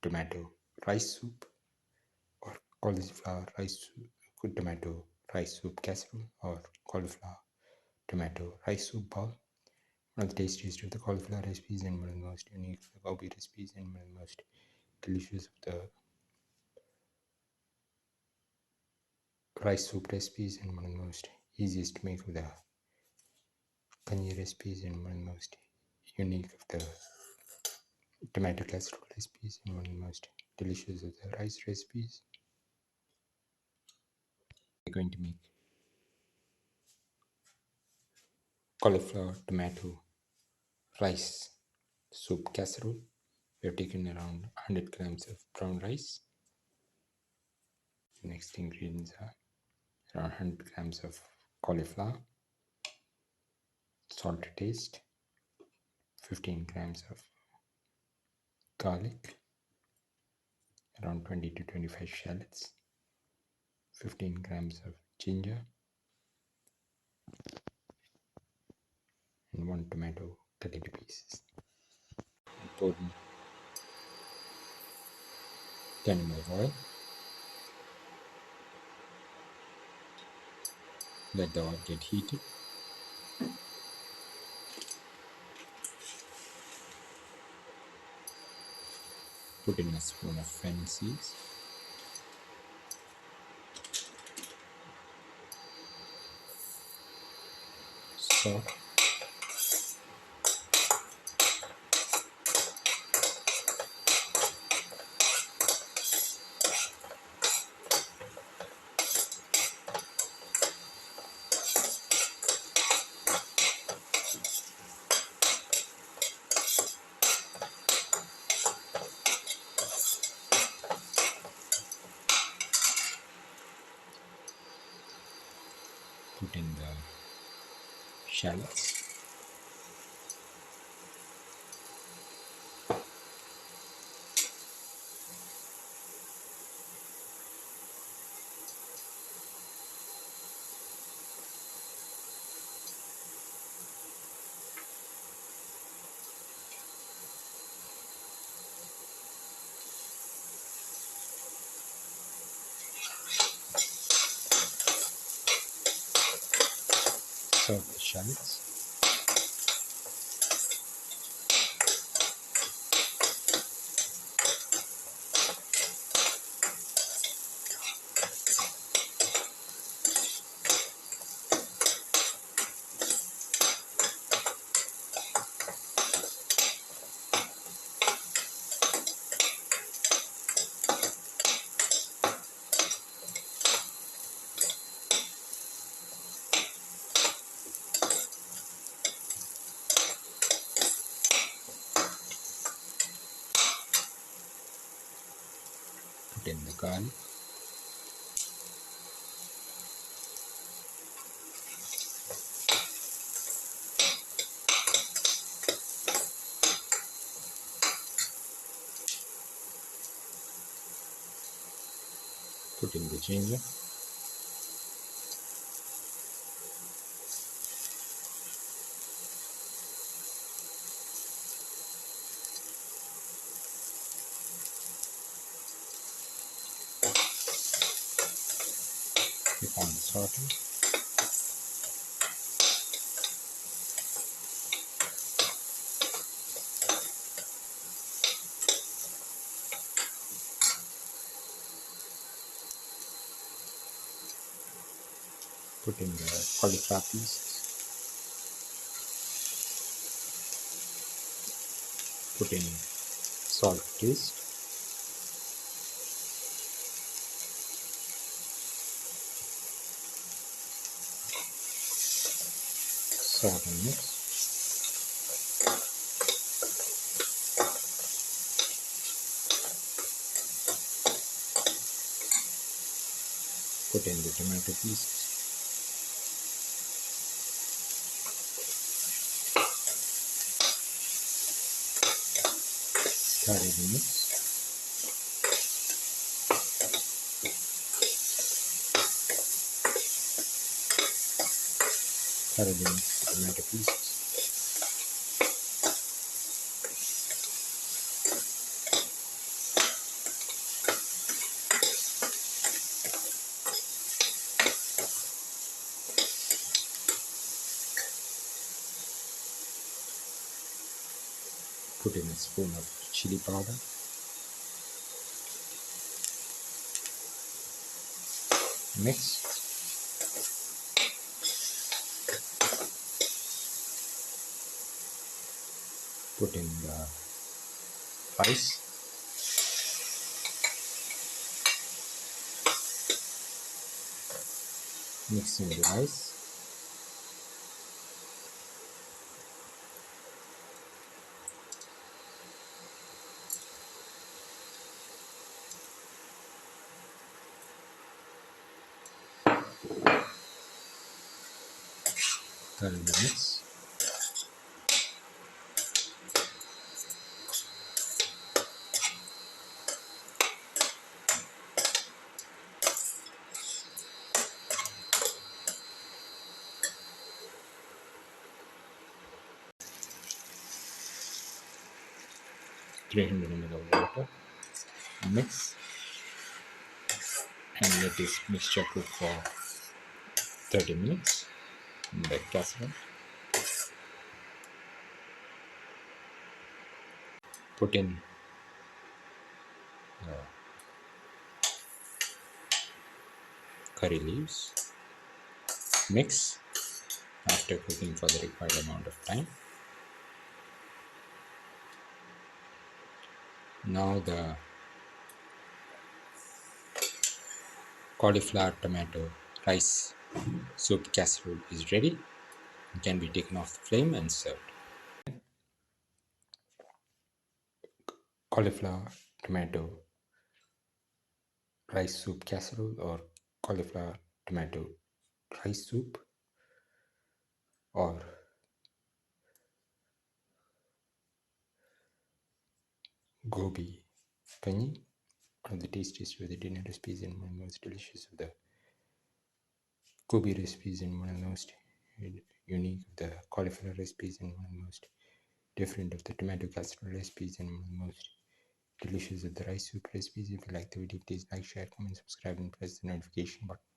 tomato rice soup, or cauliflower tomato rice soup casserole, or cauliflower tomato rice soup bowl. One of the tastiest of the cauliflower recipes and one of the most unique of the gobi recipes and one of the most delicious of the rice soup recipes and one of the most easiest to make of the kanji recipes and one of the most unique of the tomato casserole recipes and one of the most delicious of the rice recipes. We're going to make cauliflower tomato rice soup casserole. We have taken around 100 grams of brown rice. The next ingredients are around 100 grams of cauliflower, salt to taste, 15 grams of garlic, around 20 to 25 shallots, 15 grams of ginger, and 1 tomato cut into pieces. Pour in 10 ml of oil. Let the oil get heated. Put in a spoon of fennel seeds. Salt. Put in the shallots. Serve the shallots. Put in the garlic. Put in the ginger. Click on the saute. Put in the cauliflower pieces. Put in salt to taste. Salt and mix. Put in the tomato pieces. Thoroughly mix. Thoroughly mix the tomato pieces. Put in a spoon of chili powder. Mix. Put in the rice. Mix in the rice. Thoroughly mix. $300 ml of water. Mix and let this mixture cook for 30 minutes in the casserole. Put in curry leaves. Mix after cooking for the required amount of time. Now the cauliflower tomato rice soup casserole is ready. It can be taken off the flame and served. Cauliflower tomato rice soup casserole or cauliflower tomato rice soup or gobi pani, one of the tastiest of the dinner recipes and one of the most delicious of the gobi recipes and one of the most unique of the cauliflower recipes and one of the most different of the tomato casserole recipes and one of the most delicious of the rice soup recipes. If you like the video, please like, share, comment, subscribe and press the notification button.